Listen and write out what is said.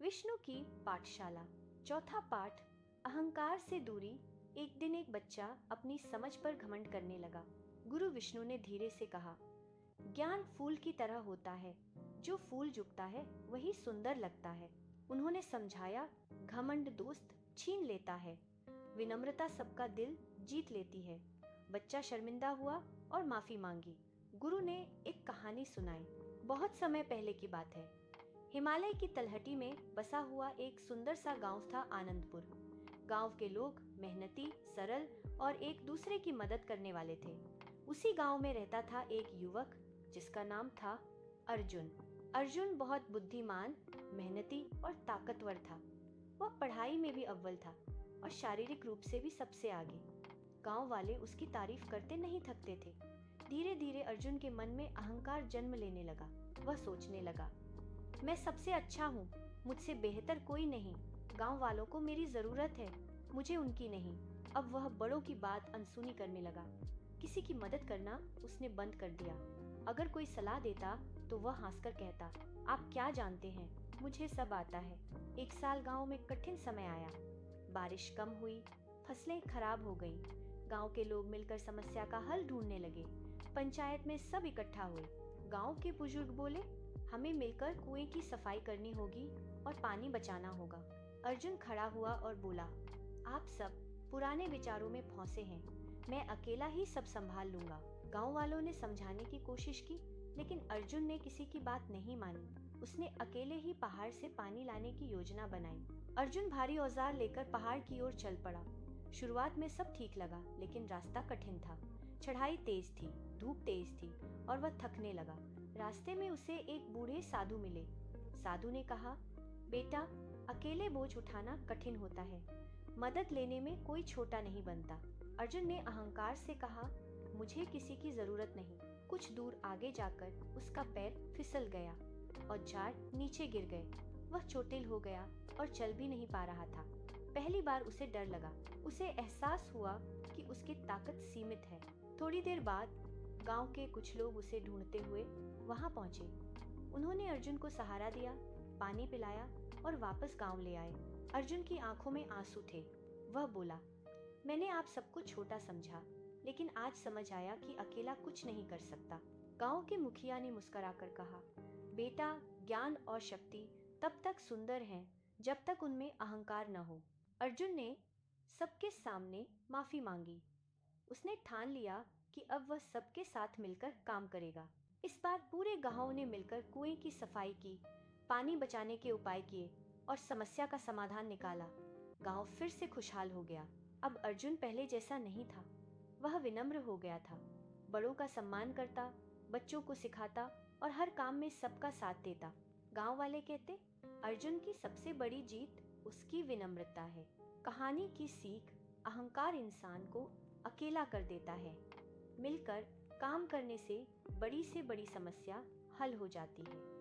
विष्णु की पाठशाला। चौथा पाठ, अहंकार से दूरी। एक दिन एक बच्चा अपनी समझ पर घमंड करने लगा। गुरु विष्णु ने धीरे से कहा, ज्ञान फूल की तरह होता है, जो फूल झुकता है वही सुंदर लगता है। उन्होंने समझाया, घमंड दोस्त छीन लेता है, विनम्रता सबका दिल जीत लेती है। बच्चा शर्मिंदा हुआ और माफी मांगी। गुरु ने एक कहानी सुनाई। बहुत समय पहले की बात है। हिमालय की तलहटी में बसा हुआ एक सुंदर सा गांव था, आनंदपुर। गांव के लोग मेहनती, सरल और एक दूसरे की मदद करने वाले थे। उसी गांव में रहता था एक युवक जिसका नाम था अर्जुन। अर्जुन बहुत बुद्धिमान, मेहनती और ताकतवर था। वह पढ़ाई में भी अव्वल था और शारीरिक रूप से भी सबसे आगे। गांव वाले उसकी तारीफ करते नहीं थकते थे। धीरे धीरे अर्जुन के मन में अहंकार जन्म लेने लगा। वह सोचने लगा, मैं सबसे अच्छा हूँ, मुझसे बेहतर कोई नहीं। गांव वालों को मेरी जरूरत है, मुझे उनकी नहीं। अब वह बड़ों की बात अनसुनी करने लगा। किसी की मदद करना उसने बंद कर दिया। अगर कोई सलाह देता तो वह हंसकर कहता, आप क्या जानते हैं, मुझे सब आता है। एक साल गांव में कठिन समय आया। बारिश कम हुई, फसलें खराब हो गईं। गांव के लोग मिलकर समस्या का हल ढूंढने लगे। पंचायत में सब इकट्ठा हुए। गांव के बुजुर्ग बोले, हमें मिलकर कुएं की सफाई करनी होगी और पानी बचाना होगा। अर्जुन खड़ा हुआ और बोला, आप सब पुराने विचारों में फंसे हैं, मैं अकेला ही सब संभाल लूंगा। गांव वालों ने समझाने की कोशिश की, लेकिन अर्जुन ने किसी की बात नहीं मानी। उसने अकेले ही पहाड़ से पानी लाने की योजना बनाई। अर्जुन भारी औजार लेकर पहाड़ की ओर चल पड़ा। शुरुआत में सब ठीक लगा, लेकिन रास्ता कठिन था। चढ़ाई तेज थी, धूप तेज थी और वह थकने लगा। रास्ते में उसे एक बूढ़े साधु मिले। साधु ने कहा, बेटा, अकेले बोझ उठाना कठिन होता है, मदद लेने में कोई छोटा नहीं बनता। अर्जुन ने अहंकार से कहा, मुझे किसी की जरूरत नहीं। कुछ दूर आगे जाकर उसका पैर फिसल गया और झाड़ नीचे गिर गए। वह चोटिल हो गया और चल भी नहीं पा रहा था। पहली बार उसे डर लगा। उसे एहसास हुआ कि उसकी ताकत सीमित है। थोड़ी देर बाद गांव के कुछ लोग उसे ढूंढते हुए वहां पहुंचे। उन्होंने अर्जुन को सहारा दिया, पानी पिलाया और वापस गांव ले आए। अर्जुन की आंखों में आंसू थे। वह बोला, मैंने आप सबको छोटा समझा, लेकिन आज समझ आया कि अकेला कुछ नहीं कर सकता। गांव के मुखिया ने मुस्कुराकर कहा, बेटा, ज्ञान और शक्ति तब तक सुंदर हैं जब तक उनमें अहंकार न हो। अर्जुन ने सबके सामने माफी मांगी। उसने ठान लिया कि अब वह सबके साथ मिलकर काम करेगा। इस बार पूरे गांव ने मिलकर कुएं की सफाई की, पानी बचाने के उपाय किए और समस्या का समाधान निकाला। गांव फिर से खुशहाल हो गया। अब अर्जुन पहले जैसा नहीं था। वह विनम्र हो गया था, बड़ों का सम्मान करता, बच्चों को सिखाता और हर काम में सबका साथ देता। गांव वाले कहते, अर्जुन की सबसे बड़ी जीत उसकी विनम्रता है। कहानी की सीख, अहंकार इंसान को अकेला कर देता है, मिलकर काम करने से बड़ी समस्या हल हो जाती है।